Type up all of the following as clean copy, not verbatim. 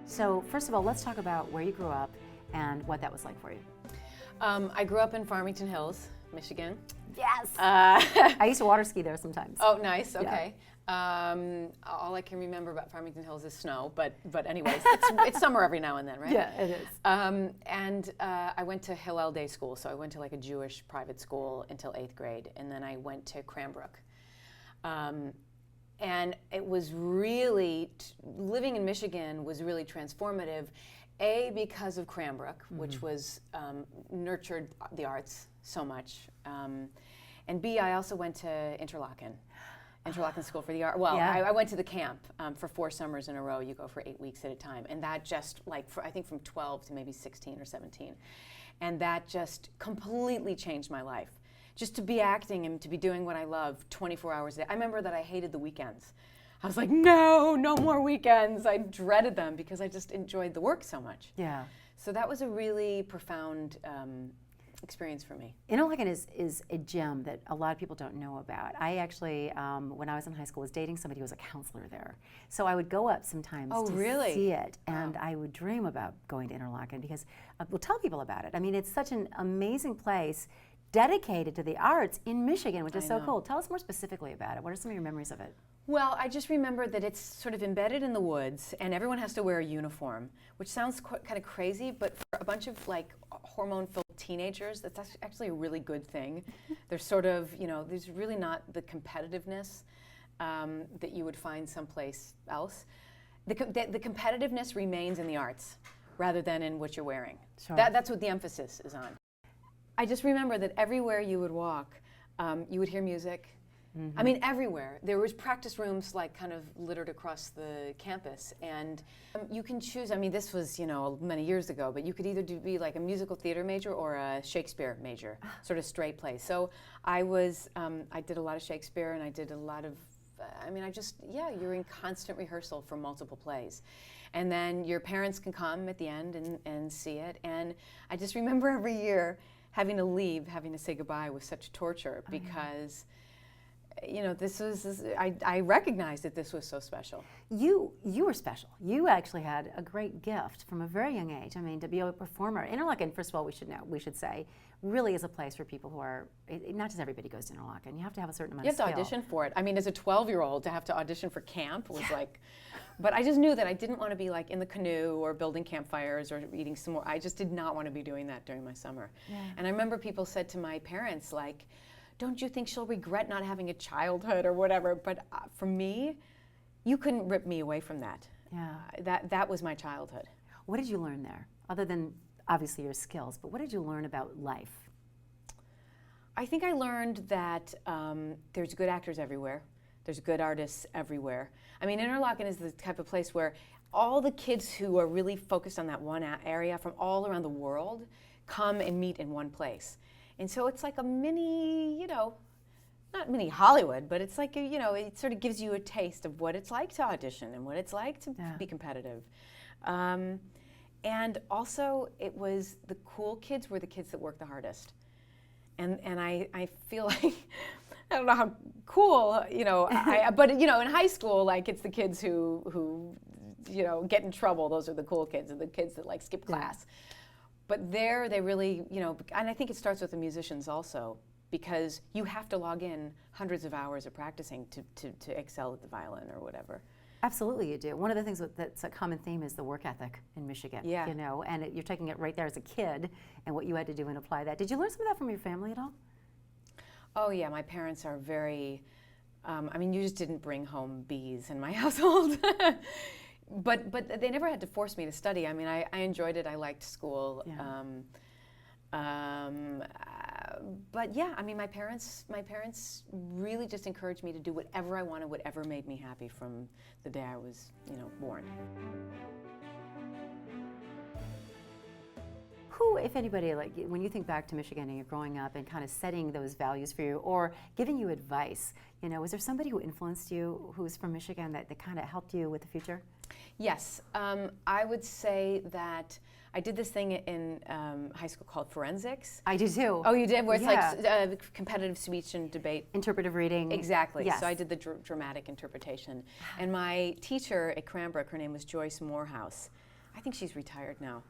So first of all, let's talk about where you grew up and what that was like for you. I grew up in Farmington Hills, Michigan. Yes. I used to water ski there sometimes. Oh, nice. Okay. All I can remember about Farmington Hills is snow, but anyways, it's summer every now and then, right? Yeah, it is. I went to Hillel Day School, so I went to like a Jewish private school until 8th grade, and then I went to Cranbrook. And it was really, living in Michigan was really transformative, A, because of Cranbrook, which was nurtured the arts so much, and B, I also went to Interlochen School for the Art. Well, Yeah. I went to the camp for 4 summers in a row. You go for 8 weeks at a time, and that just I think from 12 to maybe 16 or 17, and that just completely changed my life. Just to be acting and to be doing what I love 24 hours a day. I remember that I hated the weekends. I was like, no more weekends. I dreaded them because I just enjoyed the work so much. Yeah. So that was a really profound experience for me. Interlochen is a gem that a lot of people don't know about. I actually, when I was in high school, was dating somebody who was a counselor there. So I would go up sometimes to see it, and I would dream about going to Interlochen because we'll tell people about it. I mean, it's such an amazing place dedicated to the arts in Michigan, which is so cool. Tell us more specifically about it. What are some of your memories of it? Well, I just remember that it's sort of embedded in the woods, and everyone has to wear a uniform, which sounds kind of crazy, but for a bunch of like hormone-filled teenagers, that's actually a really good thing. There's sort of, there's really not the competitiveness that you would find someplace else. The competitiveness remains in the arts rather than in what you're wearing. Sure. That's what the emphasis is on. I just remember that everywhere you would walk, you would hear music. I mean, everywhere. There was practice rooms like kind of littered across the campus, and you can choose. I mean, this was many years ago, but you could either be like a musical theater major or a Shakespeare major, sort of straight play. So I did a lot of Shakespeare, and I did a lot of. You're in constant rehearsal for multiple plays, and then your parents can come at the end and see it. And I just remember every year having to leave, having to say goodbye was such torture because, I recognized that this was so special. You were special. You actually had a great gift from a very young age. I mean, to be a performer. Interlochen, first of all, we should say, really is a place for people who are, not just everybody goes to Interlochen. You have to have a certain amount of skill. You have to audition for it. I mean, as a 12-year-old, to have to audition for camp was like, but I just knew that I didn't want to be like in the canoe or building campfires or eating some more. I just did not want to be doing that during my summer. Yeah. And I remember people said to my parents, like, don't you think she'll regret not having a childhood or whatever? But for me, you couldn't rip me away from that. Yeah. That was my childhood. What did you learn there, other than obviously your skills, but what did you learn about life? I think I learned that there's good actors everywhere. There's good artists everywhere. I mean, Interlochen is the type of place where all the kids who are really focused on that one area from all around the world come and meet in one place. And so it's like a mini, not mini Hollywood, but it's like, it sort of gives you a taste of what it's like to audition and what it's like to be competitive. And also, it was the cool kids were the kids that worked the hardest. And I feel like, I don't know how cool, but in high school, like it's the kids who get in trouble. Those are the cool kids, and the kids that like skip class. But there, they really, and I think it starts with the musicians also, because you have to log in hundreds of hours of practicing to excel at the violin or whatever. Absolutely, you do. One of the things that's a common theme is the work ethic in Michigan. Yeah. And you're taking it right there as a kid, and what you had to do and apply that. Did you learn some of that from your family at all? Oh yeah, my parents are very. You just didn't bring home B's in my household. But they never had to force me to study. I mean, I enjoyed it. I liked school. Yeah. But yeah, I mean, my parents really just encouraged me to do whatever I wanted, whatever made me happy from the day I was, born. Who, if anybody, like when you think back to Michigan and you're growing up and kind of setting those values for you or giving you advice, was there somebody who influenced you who's from Michigan that kind of helped you with the future? Yes, I would say that I did this thing in high school called forensics. I did too. Oh, you did? Where it's like competitive speech and debate. Interpretive reading. Exactly. Yes. So I did the dramatic interpretation. And my teacher at Cranbrook, her name was Joyce Morehouse. I think she's retired now.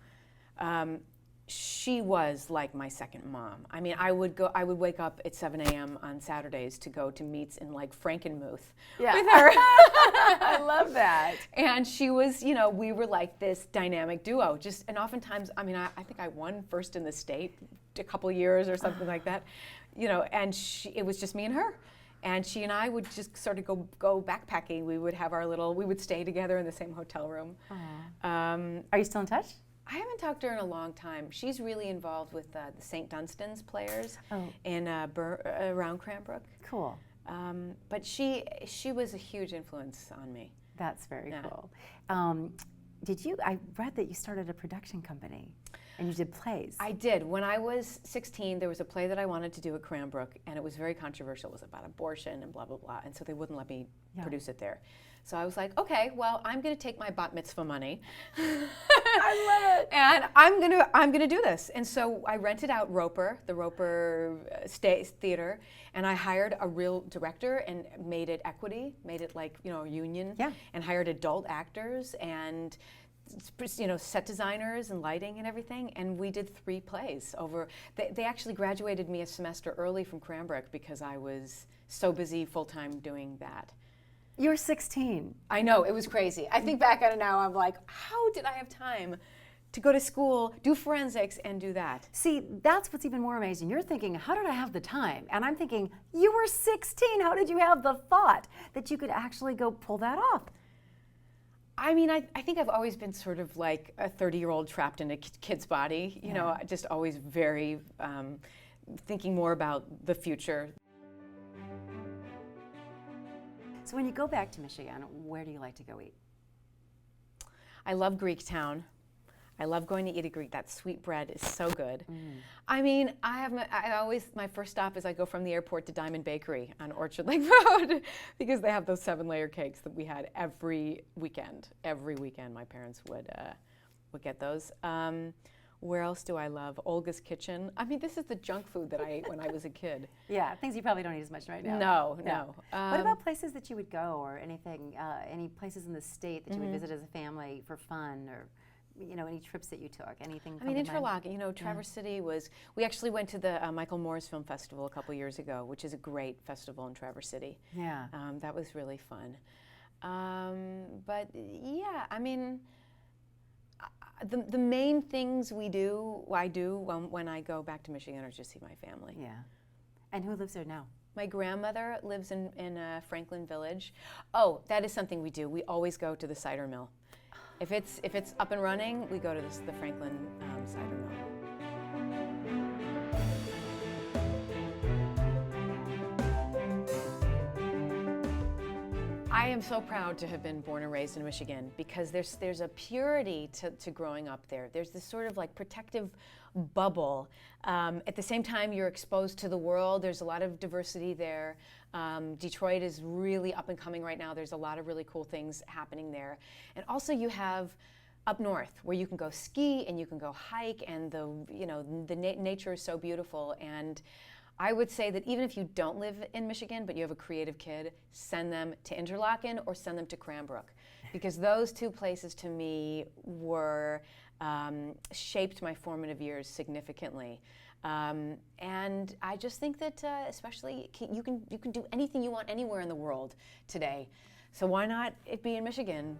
She was like my second mom. I mean, I would wake up at 7 a.m. on Saturdays to go to meets in like Frankenmuth with her. I love that. And she was, you know, we were like this dynamic duo. And oftentimes, I mean, I think I won first in the state a couple years or something like that, you know. And it was just me and her. And she and I would just sort of go backpacking. We would have we would stay together in the same hotel room. Are you still in touch? I haven't talked to her in a long time. She's really involved with the St. Dunstan's players in around Cranbrook. Cool. But she was a huge influence on me. That's very cool. I read that you started a production company and you did plays. I did. When I was 16, there was a play that I wanted to do at Cranbrook, and it was very controversial. It was about abortion and blah, blah, blah, and so they wouldn't let me produce it there. So I was like, okay, well, I'm going to take my bat mitzvah money. I love it. And I'm gonna do this. And so I rented out the Roper State Theater, and I hired a real director and made it equity, made it like, you know, a union, and hired adult actors and, you know, set designers and lighting and everything. And we did 3 plays over. They actually graduated me a semester early from Cranbrook because I was so busy full-time doing that. You were 16. I know, it was crazy. I think back on it now, I'm like, how did I have time to go to school, do forensics, and do that? See, that's what's even more amazing. You're thinking, how did I have the time? And I'm thinking, you were 16. How did you have the thought that you could actually go pull that off? I mean, I think I've always been sort of like a 30-year-old trapped in a kid's body, you know, just always very thinking more about the future. So when you go back to Michigan, where do you like to go eat? I love Greek Town. I love going to eat a Greek. That sweet bread is so good. I mean, my first stop is I go from the airport to Diamond Bakery on Orchard Lake Road because they have those 7-layer cakes that we had every weekend. Every weekend, my parents would get those. Where else do I love? Olga's Kitchen. I mean, this is the junk food that I ate when I was a kid. Yeah, things you probably don't eat as much right now. No. What about places that you would go, or anything? Any places in the state that you would visit as a family for fun, or you know, any trips that you took? Anything? I mean, Interlochen. You know, Traverse City was. We actually went to the Michael Moore's Film Festival a couple years ago, which is a great festival in Traverse City. Yeah. That was really fun. But yeah, I mean. The main things I do when I go back to Michigan are just see my family. Yeah. And who lives there now? My grandmother lives in Franklin Village. Oh, that is something we do. We always go to the cider mill. If it's up and running, we go to the Franklin cider mill. I am so proud to have been born and raised in Michigan because there's a purity to growing up there. There's this sort of like protective bubble. At the same time, you're exposed to the world. There's a lot of diversity there. Detroit is really up and coming right now. There's a lot of really cool things happening there. And also you have up north where you can go ski and you can go hike, and the nature is so beautiful. And I would say that even if you don't live in Michigan, but you have a creative kid, send them to Interlochen or send them to Cranbrook, because those 2 places to me were shaped my formative years significantly. And I just think that especially you can do anything you want anywhere in the world today. So why not it be in Michigan?